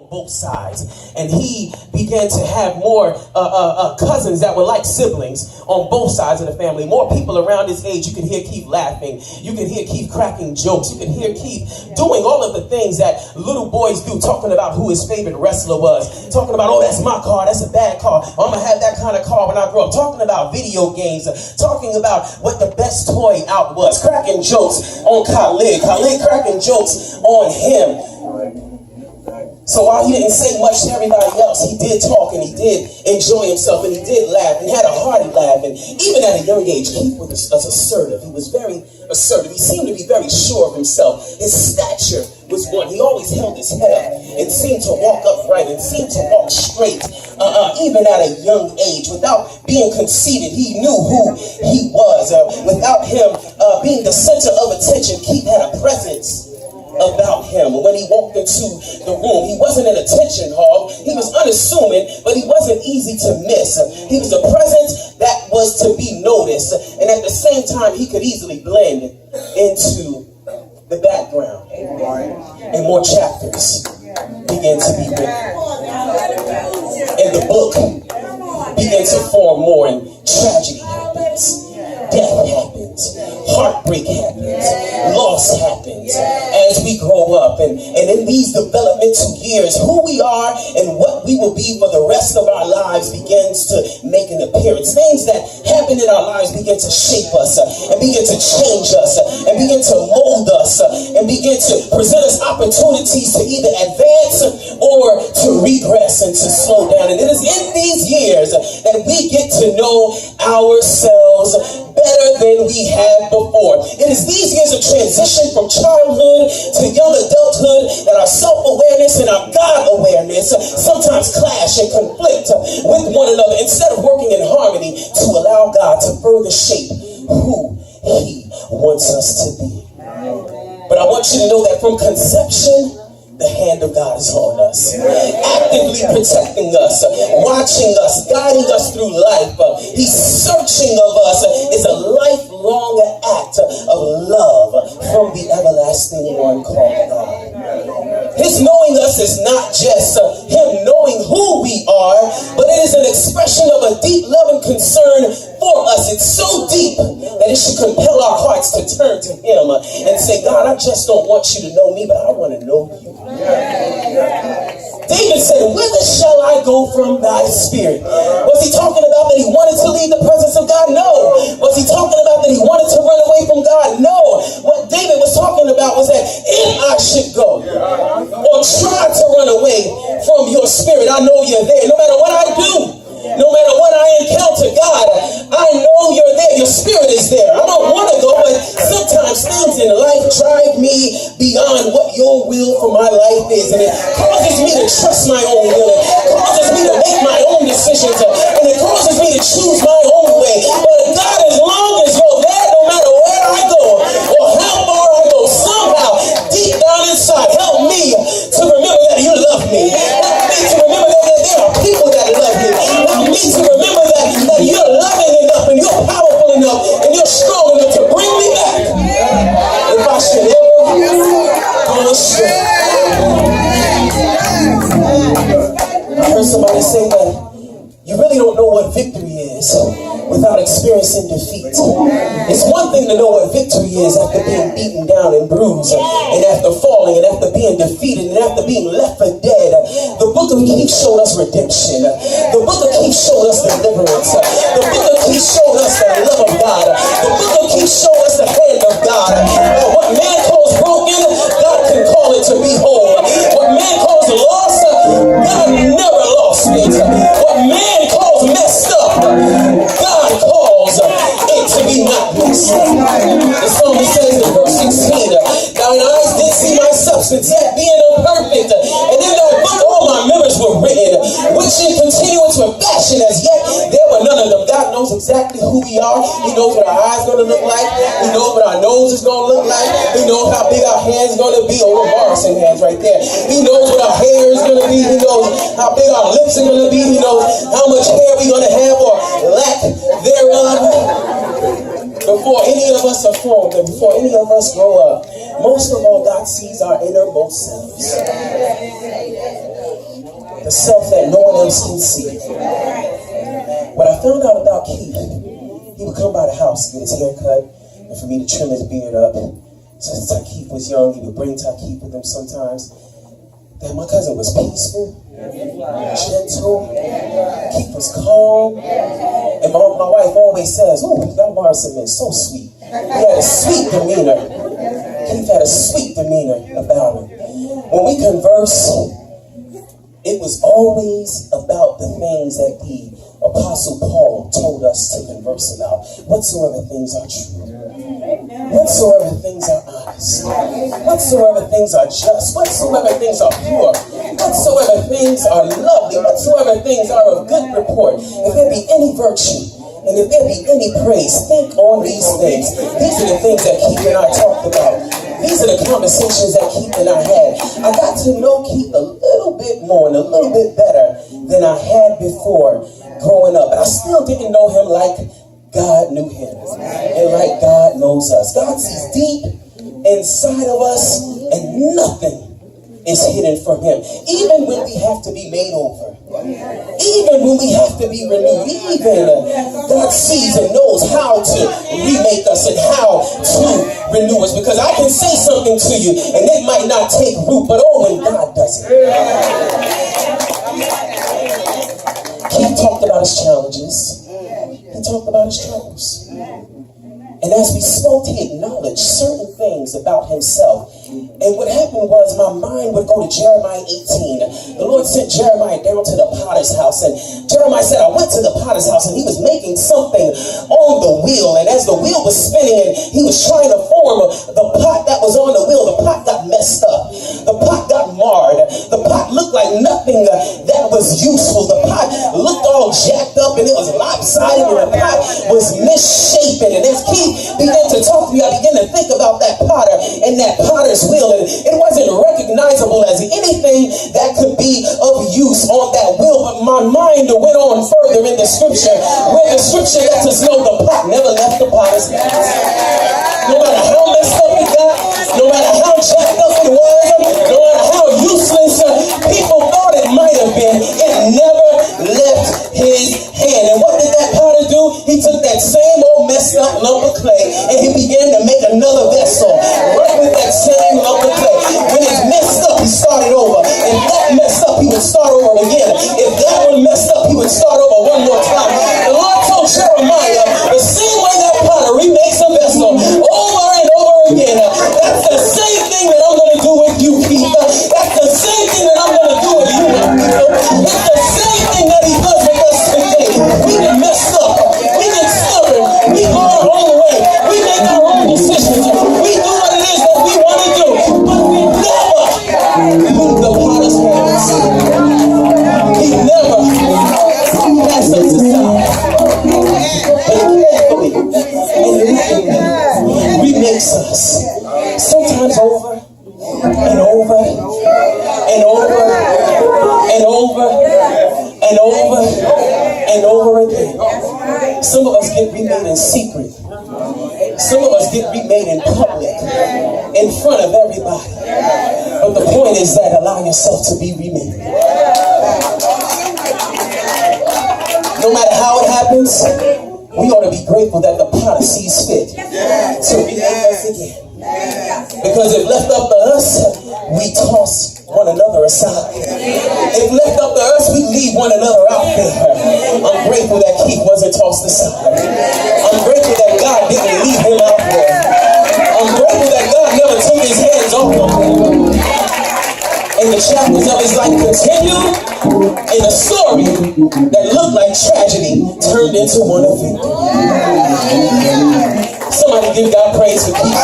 both sides, and he began to have more cousins that were like siblings on both sides of the family. More people around his age. You could hear Keith laughing, you could hear Keith cracking jokes, you could hear Keith doing all of the things that little boys do, talking about who his favorite wrestler was, talking about, oh, that's my car, that's a bad car, I'm gonna have that kind of car when I grow up, talking about video games, talking about what the best toy out was, cracking jokes on Khalid cracking jokes on him. So while he didn't say much to everybody else, he did talk and he did enjoy himself and he did laugh and had a hearty laugh. And even at a young age, Keith was assertive. He was very assertive. He seemed to be very sure of himself. His stature was one. He always held his head up and seemed to walk upright and seemed to walk straight. Even at a young age, without being conceited, he knew who he was. Without him being the center of attention, Keith had a presence about him. When he walked into the room, he wasn't an attention hog. He was unassuming, but he wasn't easy to miss. He was a presence that was to be noticed, and at the same time, he could easily blend into the background. And more chapters began to be written, and the book began to form more, and tragedy happens, death happens, heartbreak happens, loss happens as we grow up. And in these developmental years, who we are and what we will be for the rest of our lives begins to make an appearance. Things that happen in our lives begin to shape us and begin to change us and begin to mold us and begin to present us opportunities to either advance or to regress and to slow down. And it is in these years that we get to know ourselves better than we had before. It is these years of transition from childhood to young adulthood that our self-awareness and our God-awareness sometimes clash and conflict with one another instead of working in harmony to allow God to further shape who He wants us to be. But I want you to know that from conception, the hand of God is on us, actively protecting us, watching us, guiding us through life. He's searching of us. It's a lifelong act of love from the everlasting one called God. His knowing us is not just Him knowing who we are, but it is an expression of a deep love and concern for us. It's so deep that it should compel our hearts to turn to Him and say, God, I just don't want you to know me, but I want to know you. David said, whither shall I go from thy spirit? Was he talking about that he wanted to leave the presence of God? No. Was he talking about that he wanted to run away from God? No. What David was talking about was that if I should go or try to run away from your spirit, I know you're there. No matter what I do, no matter what I encounter, God, I know you're there. Your spirit is there. I don't want to go, but sometimes things in life drive me beyond what your will for my life is. And it causes me to trust my own will. It causes me to make my own decisions. And it causes me to choose my own way. But God, as long as you're there, no matter where I go or how far I go, somehow, deep down inside, help me to remember that you love me. Help me to remember that there are people that love me. Help me to remember that you're loving enough and you're powerful enough and you're strong enough to bring me back. If I should ever go astray. I heard somebody say that you really don't know what victory is without experiencing defeat. It's one thing to know what victory is after being beaten down and bruised and after falling and after being defeated and after being left for dead. The book of Keith showed us redemption. The book of Keith showed us deliverance. The book of Keith showed us the love of God. The book of Keith showed us the hand of God. What man calls broken, God can call it to be whole. What man calls lost, God never lost it. What man calls messed up, God calls it to be not messed up. The psalmist says in verse 16, thine eyes did see my substance, yet being imperfect. And in that book all my members were written, which in continuance were fashioned, as yet there were none of them. God knows exactly who we are. He knows what our eyes are going to look like. He knows what our nose is going to look like. He knows how big our hands are going to be. Oh, Morrieson hands right there. He knows what our hair is going to be. He knows how big our lips are going to be. He knows how much hair we're going to have or lack thereof. Before any of us are formed and before any of us grow up, most of all, God sees our innermost selves. The self that no one else can see. What I found out about Keith, he would come by the house, get his hair cut, and for me to trim his beard up. Since Keith was young, he would bring Keith with him sometimes. That my cousin was peaceful, gentle, Keith was calm. And my wife always says, "Oh, that Morrieson is so sweet." He had a sweet demeanor. Keith had a sweet demeanor about him. When we converse, it was always about the things that the Apostle Paul told us to converse about. Whatsoever things are true. Whatsoever things are honest. Whatsoever things are just. Whatsoever things are pure. Whatsoever things are lovely. Whatsoever things are of good report. If there be any virtue, and if there be any praise, think on these things. These are the things that Keith and I talked about. These are the conversations that Keith and I had. I got to know Keith a little bit more and a little bit better than I had before growing up. And I still didn't know him like God knew him. And like God knows us. God sees deep inside of us and nothing is hidden from him. Even when we have to be made over. Even when we have to be renewed. Even God sees and knows how to remake us and how to renew us. Because I can say something to you and it might not take root, but oh, when God does it. He talked about his challenges. He talked about his troubles. And as we spoke, he acknowledged certain things about himself. And what happened was my mind would go to Jeremiah 18. The Lord sent Jeremiah down to the potter's house. And Jeremiah said, I went to the potter's house and he was making something on the wheel. And as the wheel was spinning and he was trying to form the pot that was on the wheel, the pot got messed up. The pot got marred. The pot looked like nothing that was useful. The pot looked all jacked up and it was lopsided and the pot was misshapen. And as Keith began to talk to me, I began to think about that potter and that potter's wheel. And it wasn't recognizable as anything that could be of use on that wheel. But my mind went on further in the scripture, where the scripture lets us know the pot never left the potter's hands. No matter how messed up it got, no matter how jacked up it was, no matter how useless people thought it might have been, it never left his hand. And what did that potter do? He took that same old messed up lump of clay and he began to make another vessel right with that same lump of clay. When it's messed up, he started over. If that messed up, he would start over again. If that one messed up, he would start over one more time. The Lord told Jeremiah, the same way that potter remakes a vessel over and over again, that's the same thing that I'm going to do with you, Keith. That's the same thing that I'm going to do with you, Keith. It's the same thing that he does with us today. We get messed up. We get stubborn. We go our own way. We make our own decisions. We do what it is that we want to do. But we never leave the potter's hands. He never casts us aside. But carefully and lovingly remakes us. Sometimes over and over and over and over and over and over again. Some of us get remade in secret. Some of us get remade in public, in front of everybody. But the point is that allow yourself to be remade. No matter how it happens, we ought to be grateful that the potter sees fit to remake us again. Because if left up to us, we toss one another aside. If left up to us, we leave one another out there. I'm grateful that Keith wasn't tossed aside. I'm grateful that God didn't leave him out there. I'm grateful that God never took his hands off of him. And the chapters of his life continued in a story that looked like tragedy turned into one of victory. Somebody give God praise for Keith's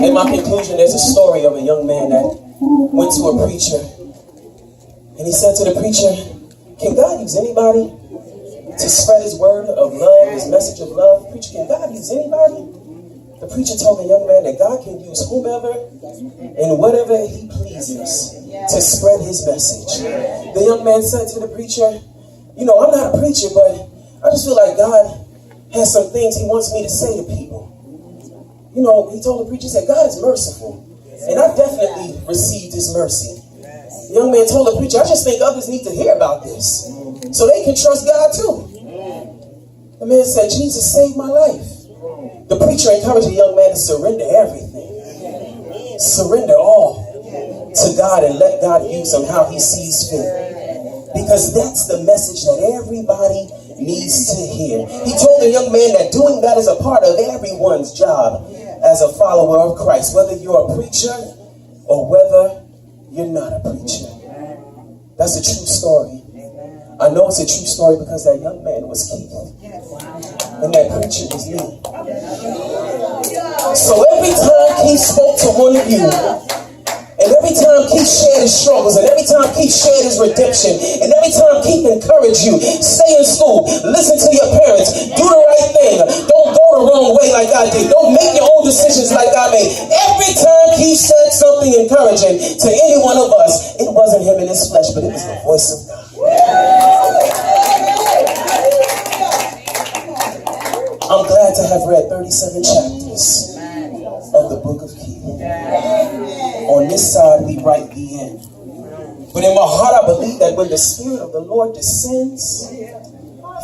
In my conclusion, there's a story of a young man that went to a preacher. And he said to the preacher, can God use anybody to spread his word of love, his message of love? Preacher, can God use anybody? The preacher told the young man that God can use whomever and whatever he pleases to spread his message. The young man said to the preacher, you know, I'm not a preacher, but I just feel like God has some things he wants me to say to people. You know, he told the preacher, he said, God is merciful. And I definitely received his mercy. The young man told the preacher, I just think others need to hear about this so they can trust God too. The man said, Jesus saved my life. The preacher encouraged the young man to surrender everything. Surrender all to God and let God use him how he sees fit. Because that's the message that everybody needs to hear. He told the young man that doing that is a part of everyone's job as a follower of Christ, whether you're a preacher or whether you're not a preacher. That's a true story. I know it's a true story because that young man was Keith. And that preacher was me. So every time Keith spoke to one of you, and every time Keith shared his struggles, and every time Keith shared his redemption, and every time Keith encouraged you, stay in school, listen to your parents, do the right thing, don't go the wrong way like I did, don't make your own decisions like I made. Every time Keith said something encouraging to any one of us, it wasn't him in his flesh, but it was the voice of God. I'm glad to have read 37 chapters of the book of Keith. On this side, we write the end. But in my heart, I believe that when the Spirit of the Lord descends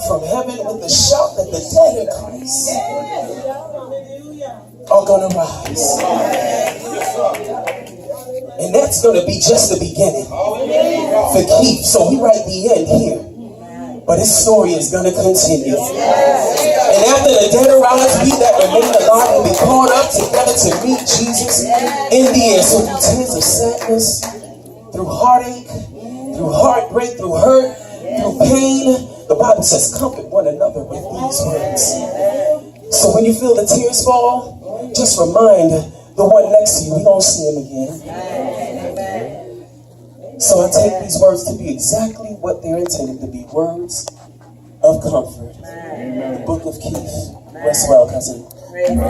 from heaven with the shout that the dead in Christ are going to rise. And that's going to be just the beginning for Keith. So we write the end here. But his story is going to continue. And after the dead arise, we that remain alive will be caught up together to meet Jesus in the air. So through tears of sadness, through heartache, through heartbreak, through hurt, through pain, the Bible says, comfort one another with these words. So when you feel the tears fall, just remind the one next to you, we don't see him again. So I take these words to be exactly what they're intended to be, words of comfort. The book of Keith. Rest well, cousin. Amen.